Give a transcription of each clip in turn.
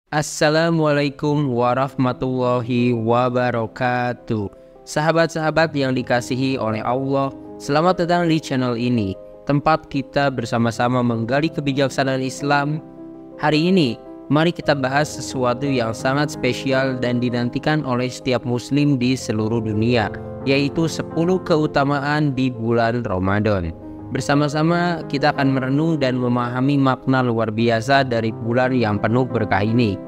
Assalamualaikum warahmatullahi wabarakatuh. Sahabat-sahabat yang dikasihi oleh Allah, selamat datang di channel ini, tempat kita bersama-sama menggali kebijaksanaan Islam. Hari ini, mari kita bahas sesuatu yang sangat spesial dan dinantikan oleh setiap muslim di seluruh dunia, yaitu 10 keutamaan di bulan Ramadan. Bersama-sama kita akan merenung dan memahami makna luar biasa dari bulan yang penuh berkah ini.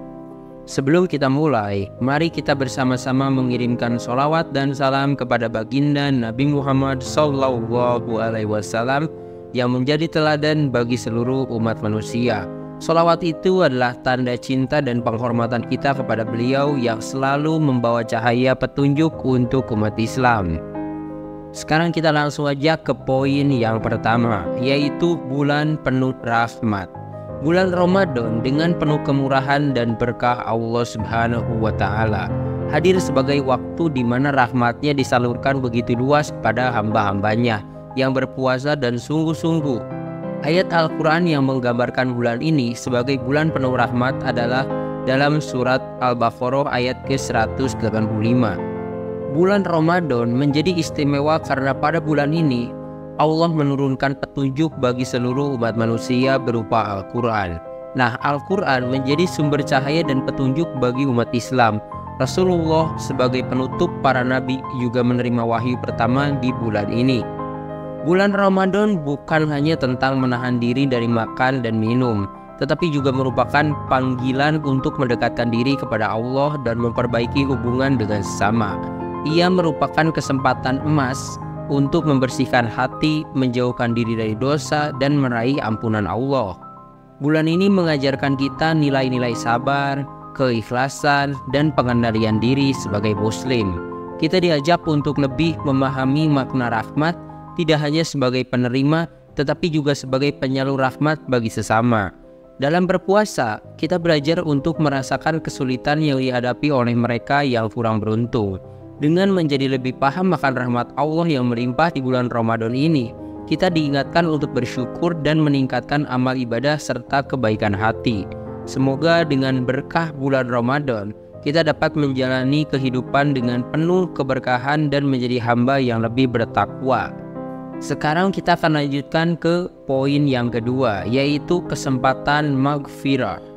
Sebelum kita mulai, mari kita bersama-sama mengirimkan sholawat dan salam kepada baginda Nabi Muhammad SAW yang menjadi teladan bagi seluruh umat manusia. Sholawat itu adalah tanda cinta dan penghormatan kita kepada beliau yang selalu membawa cahaya petunjuk untuk umat Islam. Sekarang kita langsung aja ke poin yang pertama, yaitu bulan penuh rahmat. Bulan Ramadan dengan penuh kemurahan dan berkah Allah Subhanahu wa Ta'ala hadir sebagai waktu di mana rahmatnya disalurkan begitu luas pada hamba-hambanya yang berpuasa dan sungguh-sungguh. Ayat Al-Quran yang menggambarkan bulan ini sebagai bulan penuh rahmat adalah dalam surat Al-Baqarah ayat ke-185. Bulan Ramadan menjadi istimewa karena pada bulan ini Allah menurunkan petunjuk bagi seluruh umat manusia berupa Al-Quran. Nah, Al-Quran menjadi sumber cahaya dan petunjuk bagi umat Islam. Rasulullah sebagai penutup para nabi juga menerima wahyu pertama di bulan ini. Bulan Ramadan bukan hanya tentang menahan diri dari makan dan minum, tetapi juga merupakan panggilan untuk mendekatkan diri kepada Allah dan memperbaiki hubungan dengan sesama. Ia merupakan kesempatan emas untuk membersihkan hati, menjauhkan diri dari dosa, dan meraih ampunan Allah. Bulan ini mengajarkan kita nilai-nilai sabar, keikhlasan, dan pengendalian diri sebagai muslim. Kita diajak untuk lebih memahami makna rahmat, tidak hanya sebagai penerima, tetapi juga sebagai penyalur rahmat bagi sesama. Dalam berpuasa, kita belajar untuk merasakan kesulitan yang dihadapi oleh mereka yang kurang beruntung. Dengan menjadi lebih paham akan rahmat Allah yang melimpah di bulan Ramadan ini, kita diingatkan untuk bersyukur dan meningkatkan amal ibadah serta kebaikan hati. Semoga dengan berkah bulan Ramadan, kita dapat menjalani kehidupan dengan penuh keberkahan dan menjadi hamba yang lebih bertakwa. Sekarang kita akan lanjutkan ke poin yang kedua, yaitu kesempatan maghfirah.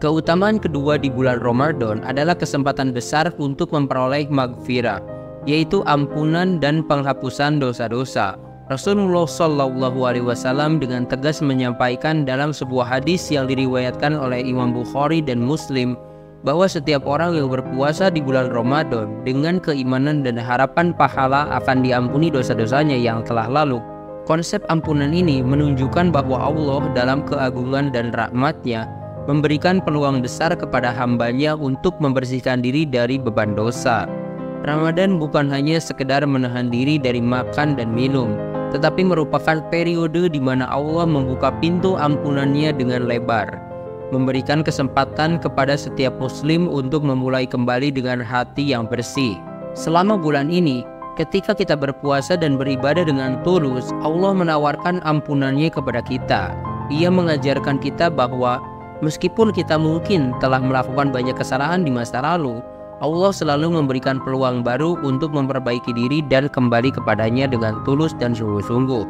Keutamaan kedua di bulan Ramadan adalah kesempatan besar untuk memperoleh maghfirah, yaitu ampunan dan penghapusan dosa-dosa. Rasulullah SAW dengan tegas menyampaikan dalam sebuah hadis yang diriwayatkan oleh Imam Bukhari dan Muslim bahwa setiap orang yang berpuasa di bulan Ramadan dengan keimanan dan harapan pahala akan diampuni dosa-dosanya yang telah lalu. Konsep ampunan ini menunjukkan bahwa Allah dalam keagungan dan rahmatnya memberikan peluang besar kepada hambanya untuk membersihkan diri dari beban dosa. Ramadan bukan hanya sekedar menahan diri dari makan dan minum, tetapi merupakan periode di mana Allah membuka pintu ampunannya dengan lebar, memberikan kesempatan kepada setiap muslim untuk memulai kembali dengan hati yang bersih. Selama bulan ini, ketika kita berpuasa dan beribadah dengan tulus, Allah menawarkan ampunannya kepada kita. Ia mengajarkan kita bahwa meskipun kita mungkin telah melakukan banyak kesalahan di masa lalu, Allah selalu memberikan peluang baru untuk memperbaiki diri dan kembali kepadanya dengan tulus dan sungguh-sungguh.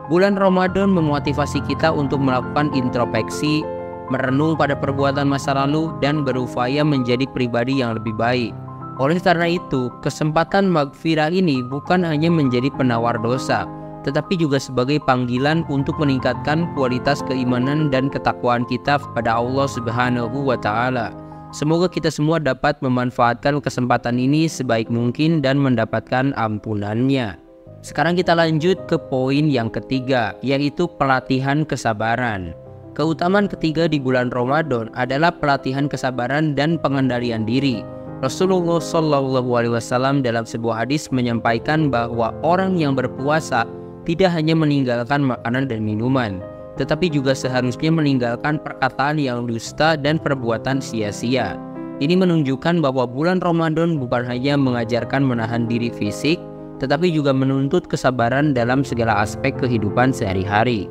Bulan Ramadan memotivasi kita untuk melakukan introspeksi, merenung pada perbuatan masa lalu, dan berupaya menjadi pribadi yang lebih baik. Oleh karena itu, kesempatan maghfirah ini bukan hanya menjadi penawar dosa, tetapi juga sebagai panggilan untuk meningkatkan kualitas keimanan dan ketakwaan kita kepada Allah Subhanahu wa Ta'ala. Semoga kita semua dapat memanfaatkan kesempatan ini sebaik mungkin dan mendapatkan ampunannya. Sekarang kita lanjut ke poin yang ketiga, yaitu pelatihan kesabaran. Keutamaan ketiga di bulan Ramadan adalah pelatihan kesabaran dan pengendalian diri. Rasulullah SAW dalam sebuah hadis menyampaikan bahwa orang yang berpuasa tidak hanya meninggalkan makanan dan minuman, tetapi juga seharusnya meninggalkan perkataan yang dusta dan perbuatan sia-sia. Ini menunjukkan bahwa bulan Ramadan bukan hanya mengajarkan menahan diri fisik, tetapi juga menuntut kesabaran dalam segala aspek kehidupan sehari-hari.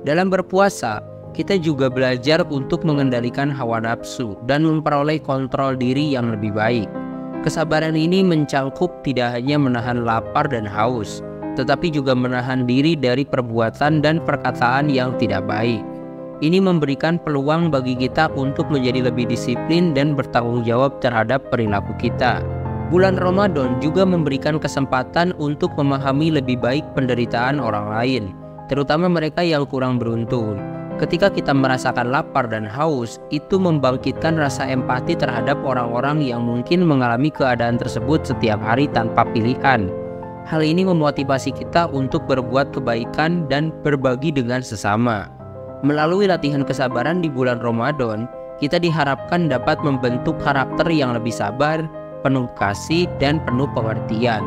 Dalam berpuasa, kita juga belajar untuk mengendalikan hawa nafsu dan memperoleh kontrol diri yang lebih baik. Kesabaran ini mencangkup tidak hanya menahan lapar dan haus, tetapi juga menahan diri dari perbuatan dan perkataan yang tidak baik. Ini memberikan peluang bagi kita untuk menjadi lebih disiplin dan bertanggung jawab terhadap perilaku kita. Bulan Ramadan juga memberikan kesempatan untuk memahami lebih baik penderitaan orang lain, terutama mereka yang kurang beruntung. Ketika kita merasakan lapar dan haus, itu membangkitkan rasa empati terhadap orang-orang yang mungkin mengalami keadaan tersebut setiap hari tanpa pilihan. Hal ini memotivasi kita untuk berbuat kebaikan dan berbagi dengan sesama. Melalui latihan kesabaran di bulan Ramadan, kita diharapkan dapat membentuk karakter yang lebih sabar, penuh kasih, dan penuh pengertian.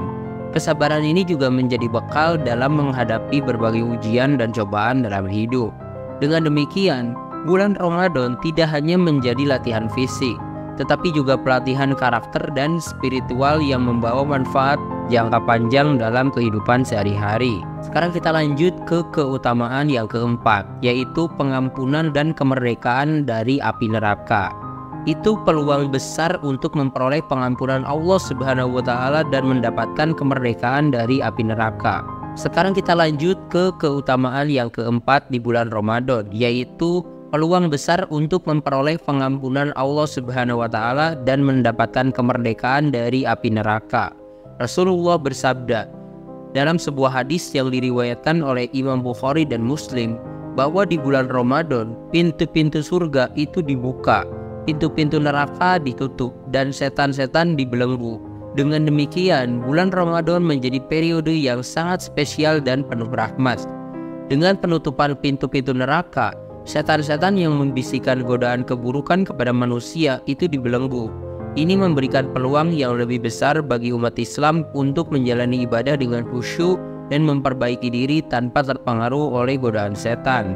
Kesabaran ini juga menjadi bekal dalam menghadapi berbagai ujian dan cobaan dalam hidup. Dengan demikian, bulan Ramadan tidak hanya menjadi latihan fisik, tetapi juga pelatihan karakter dan spiritual yang membawa manfaat jangka panjang dalam kehidupan sehari-hari. Sekarang kita lanjut ke keutamaan yang keempat, yaitu pengampunan dan kemerdekaan dari api neraka. Itu peluang besar untuk memperoleh pengampunan Allah Subhanahu wa Ta'ala dan mendapatkan kemerdekaan dari api neraka. Sekarang kita lanjut ke keutamaan yang keempat di bulan Ramadan, yaitu peluang besar untuk memperoleh pengampunan Allah Subhanahu wa Ta'ala dan mendapatkan kemerdekaan dari api neraka. Rasulullah bersabda dalam sebuah hadis yang diriwayatkan oleh Imam Bukhari dan Muslim, bahwa di bulan Ramadan pintu-pintu surga itu dibuka, pintu-pintu neraka ditutup, dan setan-setan dibelenggu. Dengan demikian, bulan Ramadan menjadi periode yang sangat spesial dan penuh rahmat. Dengan penutupan pintu-pintu neraka, setan-setan yang membisikkan godaan keburukan kepada manusia itu dibelenggu. Ini memberikan peluang yang lebih besar bagi umat Islam untuk menjalani ibadah dengan khusyuk dan memperbaiki diri tanpa terpengaruh oleh godaan setan.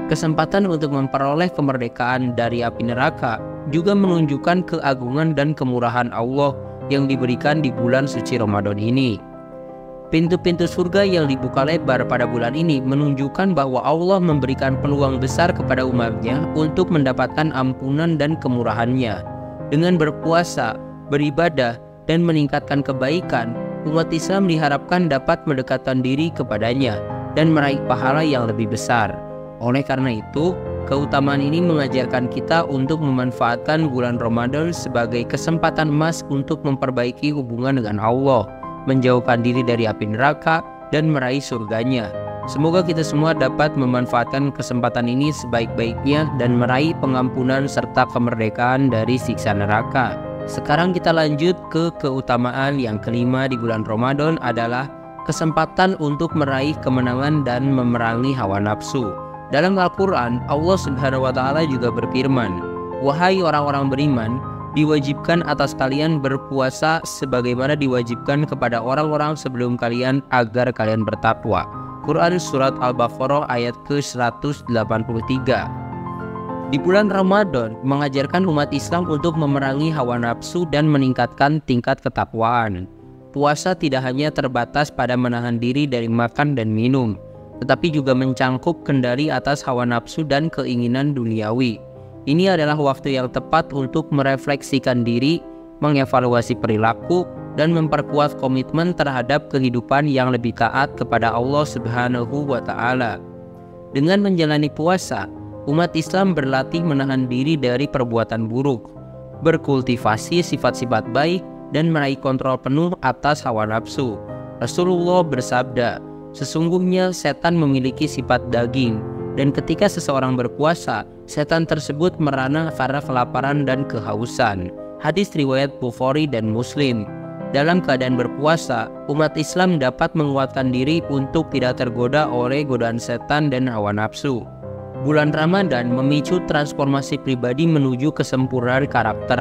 Kesempatan untuk memperoleh kemerdekaan dari api neraka juga menunjukkan keagungan dan kemurahan Allah yang diberikan di bulan suci Ramadan ini. Pintu-pintu surga yang dibuka lebar pada bulan ini menunjukkan bahwa Allah memberikan peluang besar kepada umatnya untuk mendapatkan ampunan dan kemurahannya. Dengan berpuasa, beribadah, dan meningkatkan kebaikan, umat Islam diharapkan dapat mendekatkan diri kepadanya dan meraih pahala yang lebih besar. Oleh karena itu, keutamaan ini mengajarkan kita untuk memanfaatkan bulan Ramadan sebagai kesempatan emas untuk memperbaiki hubungan dengan Allah, menjauhkan diri dari api neraka, dan meraih surganya. Semoga kita semua dapat memanfaatkan kesempatan ini sebaik-baiknya dan meraih pengampunan serta kemerdekaan dari siksa neraka. Sekarang kita lanjut ke keutamaan yang kelima di bulan Ramadan adalah kesempatan untuk meraih kemenangan dan memerangi hawa nafsu. Dalam Al-Quran, Allah Subhanahu wa Ta'ala juga berfirman, "Wahai orang-orang beriman, diwajibkan atas kalian berpuasa sebagaimana diwajibkan kepada orang-orang sebelum kalian agar kalian bertakwa." Quran Surat Al-Baqarah ayat ke-183. Di bulan Ramadan mengajarkan umat Islam untuk memerangi hawa nafsu dan meningkatkan tingkat ketakwaan. Puasa tidak hanya terbatas pada menahan diri dari makan dan minum, tetapi juga mencangkup kendali atas hawa nafsu dan keinginan duniawi. Ini adalah waktu yang tepat untuk merefleksikan diri, mengevaluasi perilaku, dan memperkuat komitmen terhadap kehidupan yang lebih taat kepada Allah Subhanahu wa Ta'ala. Dengan menjalani puasa, umat Islam berlatih menahan diri dari perbuatan buruk, berkultivasi sifat-sifat baik, dan meraih kontrol penuh atas hawa nafsu. Rasulullah bersabda, "Sesungguhnya setan memiliki sifat daging, dan ketika seseorang berpuasa, setan tersebut merana karena kelaparan dan kehausan." Hadis riwayat Bukhari dan Muslim. Dalam keadaan berpuasa, umat Islam dapat menguatkan diri untuk tidak tergoda oleh godaan setan dan hawa nafsu. Bulan Ramadan memicu transformasi pribadi menuju kesempurnaan karakter,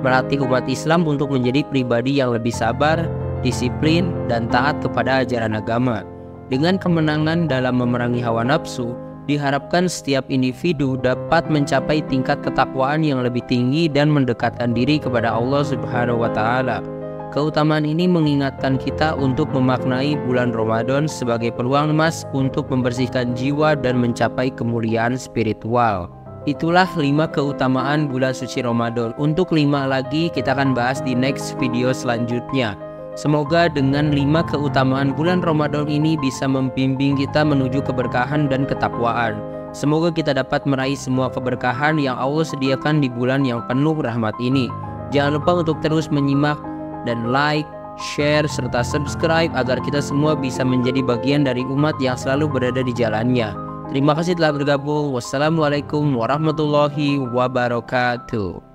melatih umat Islam untuk menjadi pribadi yang lebih sabar, disiplin, dan taat kepada ajaran agama. Dengan kemenangan dalam memerangi hawa nafsu, diharapkan setiap individu dapat mencapai tingkat ketakwaan yang lebih tinggi dan mendekatkan diri kepada Allah Subhanahu wa Ta'ala. Keutamaan ini mengingatkan kita untuk memaknai bulan Ramadan sebagai peluang emas untuk membersihkan jiwa dan mencapai kemuliaan spiritual. Itulah 5 keutamaan bulan suci Ramadan. Untuk 5 lagi kita akan bahas di next video selanjutnya. Semoga dengan 5 keutamaan bulan Ramadan ini bisa membimbing kita menuju keberkahan dan ketakwaan. Semoga kita dapat meraih semua keberkahan yang Allah sediakan di bulan yang penuh rahmat ini. Jangan lupa untuk terus menyimak dan like, share, serta subscribe agar kita semua bisa menjadi bagian dari umat yang selalu berada di jalannya. Terima kasih telah bergabung. Wassalamualaikum warahmatullahi wabarakatuh.